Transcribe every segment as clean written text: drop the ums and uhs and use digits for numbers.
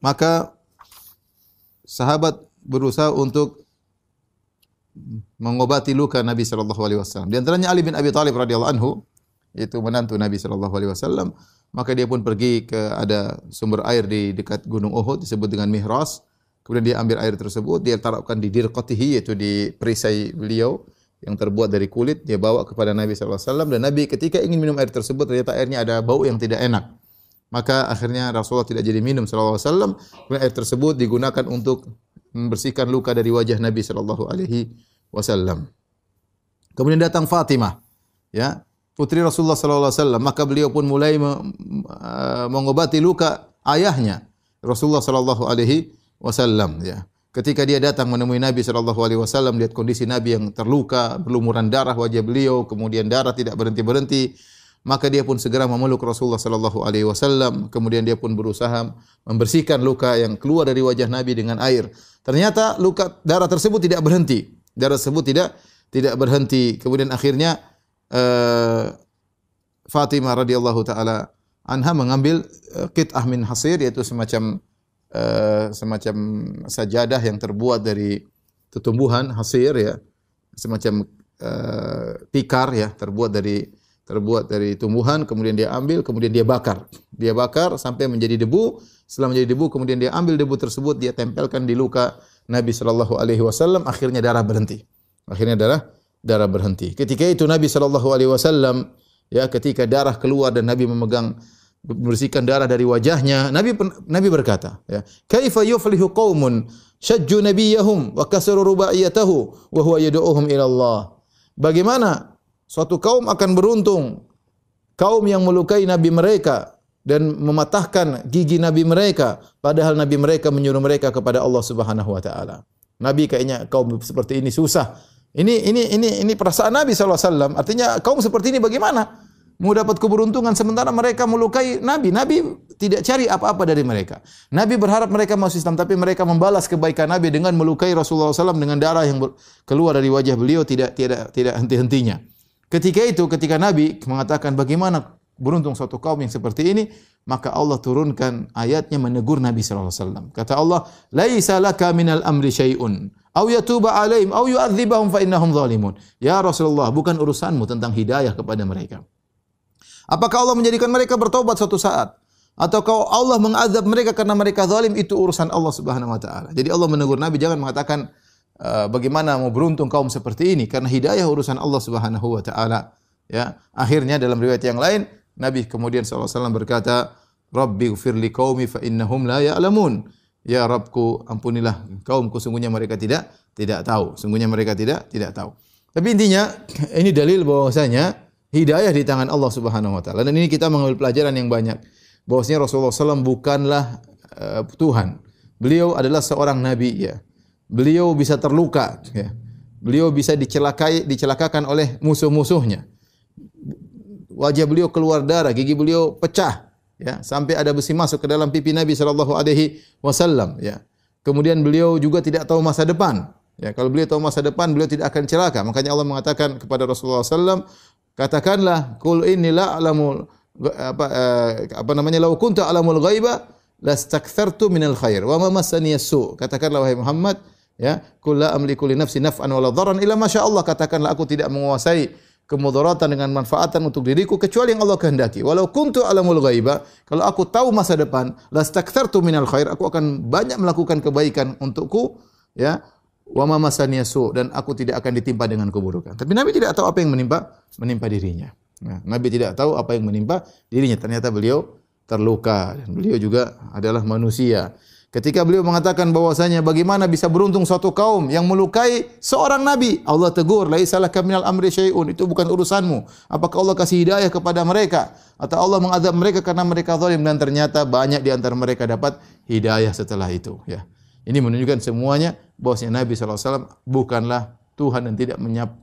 maka sahabat berusaha untuk mengobati luka Nabi sallallahu alaihi wasallam. Di antaranya Ali bin Abi Thalib radhiyallahu anhu, yaitu menantu Nabi sallallahu alaihi wasallam, maka dia pun pergi ke ada sumber air di dekat Gunung Uhud disebut dengan Mihras. Kemudian dia ambil air tersebut, dia taruhkan di dirqatihi, yaitu di perisai beliau yang terbuat dari kulit, dia bawa kepada Nabi sallallahu alaihi wasallam, dan Nabi ketika ingin minum air tersebut ternyata airnya ada bau yang tidak enak. Maka akhirnya Rasulullah tidak jadi minum sallallahu alaihi wasallam. Kemudian air tersebut digunakan untuk membersihkan luka dari wajah Nabi sallallahu alaihi wasallam. Kemudian datang Fatimah, ya, putri Rasulullah sallallahu alaihi wasallam, maka beliau pun mulai mengobati luka ayahnya Rasulullah sallallahu alaihi wasallam, ya. Ketika dia datang menemui Nabi sallallahu alaihi wasallam, lihat kondisi Nabi yang terluka, berlumuran darah wajah beliau, kemudian darah tidak berhenti-berhenti, maka dia pun segera memeluk Rasulullah sallallahu alaihi wasallam, kemudian dia pun berusaha membersihkan luka yang keluar dari wajah Nabi dengan air. Ternyata luka darah tersebut tidak berhenti. Darah tersebut tidak berhenti. Kemudian akhirnya Fatimah radhiyallahu taala anha mengambil qit'ah min hasir, yaitu semacam sajadah yang terbuat dari tumbuhan hasir, ya, semacam tikar, ya, terbuat dari tumbuhan, kemudian dia ambil, kemudian dia bakar sampai menjadi debu. Setelah menjadi debu, kemudian dia ambil debu tersebut, dia tempelkan di luka Nabi sallallahu alaihi wasallam, akhirnya darah berhenti. Darah berhenti. Ketika itu Nabi sallallahu alaihi wasallam, ya, ketika darah keluar dan Nabi membersihkan darah dari wajahnya, Nabi berkata, ya, kaifa yuflihu qaumun shajju nabiyahum wa kasaru rubaiyatahu wa huwa yad'uuhum ila Allah. Bagaimana suatu kaum akan beruntung, kaum yang melukai nabi mereka dan mematahkan gigi nabi mereka, padahal nabi mereka menyuruh mereka kepada Allah Subhanahu wa taala. Nabi kayaknya kaum seperti ini susah. Ini perasaan Nabi sallallahu alaihi wasallam. Artinya kaum seperti ini bagaimana mau dapat keberuntungan sementara mereka melukai Nabi. Nabi tidak cari apa-apa dari mereka. Nabi berharap mereka masuk Islam, tapi mereka membalas kebaikan Nabi dengan melukai Rasulullah SAW dengan darah yang keluar dari wajah beliau tidak henti-hentinya. Ketika Nabi mengatakan bagaimana beruntung suatu kaum yang seperti ini, maka Allah turunkan ayatnya menegur Nabi sallallahu alaihi wasallam. Kata Allah, "Laisa laka minal amri syai'un, aw yatuba 'alaihim aw yu'adzibahum fa innahum zalimun." Ya Rasulullah, bukan urusanmu tentang hidayah kepada mereka. Apakah Allah menjadikan mereka bertobat suatu saat, atau Allah mengazab mereka karena mereka zalim? Itu urusan Allah Subhanahu wa taala. Jadi Allah menegur Nabi, jangan mengatakan bagaimana mau beruntung kaum seperti ini, karena hidayah urusan Allah Subhanahu wa taala. Ya, akhirnya dalam riwayat yang lain Nabi kemudian sallallahu alaihi wasallam berkata, "Rabbighfir liqaumi fa innahum la ya'lamun." Ya Rabbku, ampunilah kaumku, sungguhnya mereka tidak tahu. Sungguhnya mereka tidak tahu. Tapi intinya ini dalil bahwasanya hidayah di tangan Allah Subhanahu wa taala. Dan ini kita mengambil pelajaran yang banyak. Bahwasanya Rasulullah SAW bukanlah Tuhan. Beliau adalah seorang nabi, ya. Beliau bisa terluka, ya. Beliau bisa dicelakakan oleh musuh-musuhnya. Wajah beliau keluar darah, gigi beliau pecah, ya, sampai ada besi masuk ke dalam pipi Nabi sallallahu alaihi wasallam, ya. Kemudian beliau juga tidak tahu masa depan. Ya, kalau beliau tahu masa depan, beliau tidak akan celaka. Makanya Allah mengatakan kepada Rasulullah SAW, katakanlah, "Qul inni la a'lamul law kuntu a'lamul ghaiba lastakthartu minal khair wa ma massani as-su." Katakanlah wahai Muhammad, ya, "Qul la amliku li nafsi naf'an wa la dharran illa ma syaa Allah." Katakanlah, aku tidak menguasai kemudaratan dengan manfaatan untuk diriku kecuali yang Allah kehendaki. Walau kuntu alamul ghaiba, kalau aku tahu masa depan, lastakthartu minal khair, aku akan banyak melakukan kebaikan untukku, ya. Wa ma masaniya su, dan aku tidak akan ditimpa dengan keburukan. Tapi Nabi tidak tahu apa yang menimpa dirinya. Nah, Nabi tidak tahu apa yang menimpa dirinya. Ternyata beliau terluka dan beliau juga adalah manusia. Ketika beliau mengatakan bahwasanya bagaimana bisa beruntung suatu kaum yang melukai seorang nabi, Allah tegur, "Laisa laka minal amri syai'un." Itu bukan urusanmu. Apakah Allah kasih hidayah kepada mereka atau Allah mengazab mereka karena mereka zalim? Dan ternyata banyak di antara mereka dapat hidayah setelah itu, ya. Ini menunjukkan semuanya bahwasanya Nabi sallallahu alaihi wasallam bukanlah Tuhan dan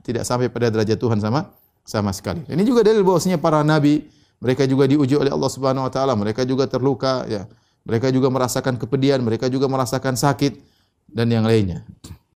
tidak sampai pada derajat Tuhan sama sekali. Ini juga dalil bahwasanya para nabi mereka juga diuji oleh Allah Subhanahu wa taala, mereka juga terluka, ya. Mereka juga merasakan kepedihan, mereka juga merasakan sakit dan yang lainnya.